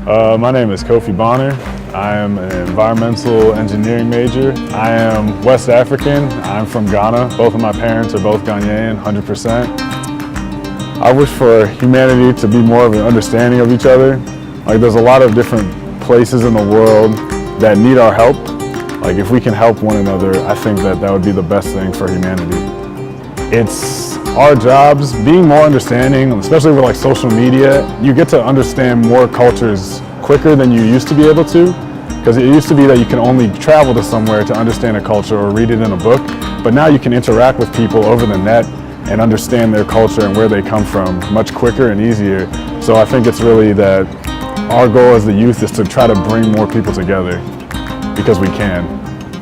My name is Kofi. I am an environmental engineering major. I am West African. I'm from Ghana. Both of my parents are both Ghanaian, 100%. I wish for humanity to be more of an understanding of each other. Like, there's a lot of different places in the world that need our help. Like, if we can help one another, I think that would be the best thing for humanity. It's our jobs being more understanding, especially with like social media. You get to understand more cultures quicker than you used to be able to, because it used to be that you can only travel to somewhere to understand a culture or read it in a book, but now you can interact with people over the net and understand their culture and where they come from much quicker and easier. So I think it's really that our goal as the youth is to try to bring more people together, because we can.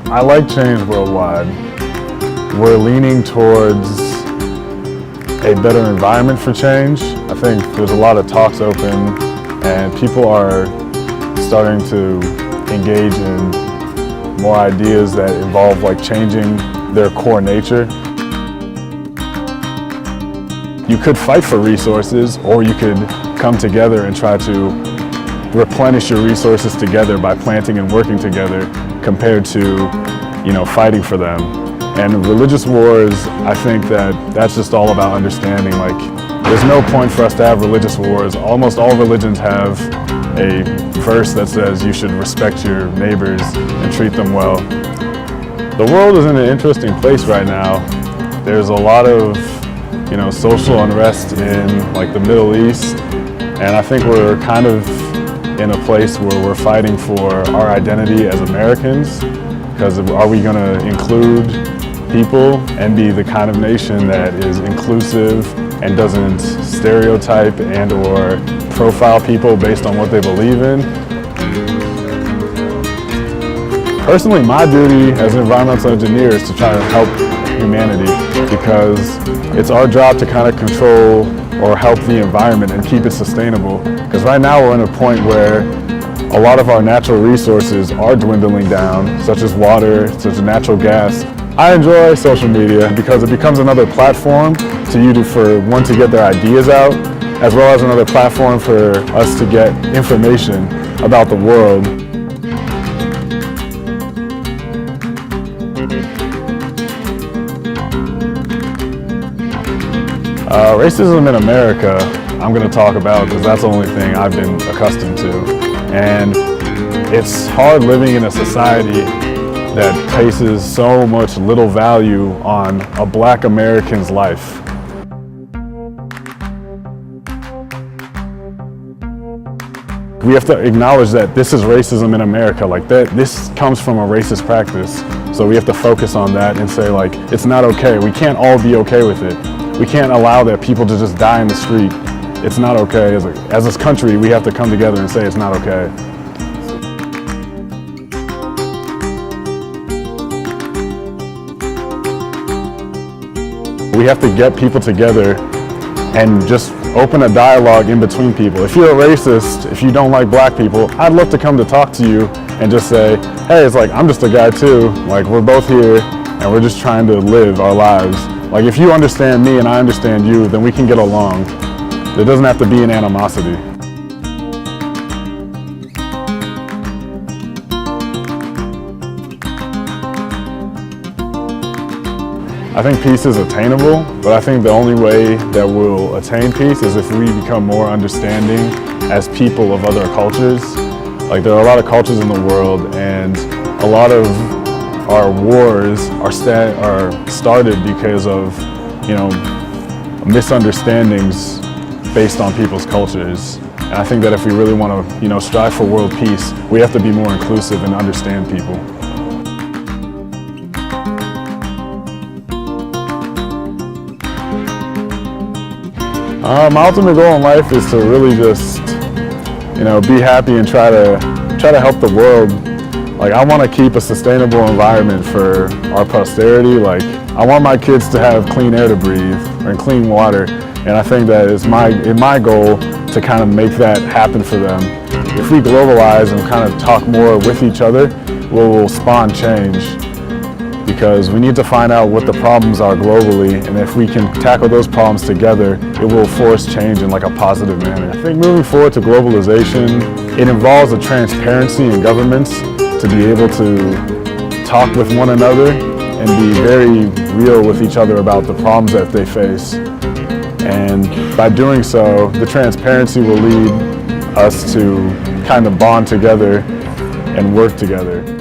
I like change worldwide. We're leaning towards a better environment for change. I think there's a lot of talks open and people are starting to engage in more ideas that involve like changing their core nature. You could fight for resources, or you could come together and try to replenish your resources together by planting and working together, compared to, fighting for them. And religious wars, I think that's just all about understanding. Like, there's no point for us to have religious wars. Almost all religions have a verse that says you should respect your neighbors and treat them well. The world is in an interesting place right now. There's a lot of, social unrest in like the Middle East, and I think we're kind of in a place where we're fighting for our identity as Americans, because are we going to include people and be the kind of nation that is inclusive and doesn't stereotype and or profile people based on what they believe in? Personally, my duty as an environmental engineer is to try to help humanity, because it's our job to kind of control or help the environment and keep it sustainable. Because right now we're in a point where a lot of our natural resources are dwindling down, such as water, such as natural gas. I enjoy social media because it becomes another platform for one to get their ideas out, as well as another platform for us to get information about the world. Racism in America, I'm going to talk about, because that's the only thing I've been accustomed to. And it's hard living in a society that places so much little value on a Black American's life. We have to acknowledge that this is racism in America. Like, this comes from a racist practice. So we have to focus on that and say, like, it's not okay. We can't all be okay with it. We can't allow that people to just die in the street. It's not okay. As this country, we have to come together and say it's not okay. We have to get people together and just open a dialogue in between people. If you're a racist, if you don't like Black people, I'd love to come to talk to you and just say, hey, it's like, I'm just a guy too. Like, we're both here and we're just trying to live our lives. Like, if you understand me and I understand you, then we can get along. There doesn't have to be an animosity. I think peace is attainable, but I think the only way that we'll attain peace is if we become more understanding as people of other cultures. Like, there are a lot of cultures in the world, and a lot of our wars are started because of, misunderstandings based on people's cultures. And I think that if we really want to, strive for world peace, we have to be more inclusive and understand people. My ultimate goal in life is to really just, be happy and try to help the world. Like, I want to keep a sustainable environment for our posterity. Like, I want my kids to have clean air to breathe and clean water. And I think that it's my goal to kind of make that happen for them. If we globalize and kind of talk more with each other, we'll spawn change. because we need to find out what the problems are globally, and if we can tackle those problems together, it will force change in like a positive manner. I think moving forward to globalization, it involves a transparency in governments to be able to talk with one another and be very real with each other about the problems that they face. And by doing so, the transparency will lead us to kind of bond together and work together.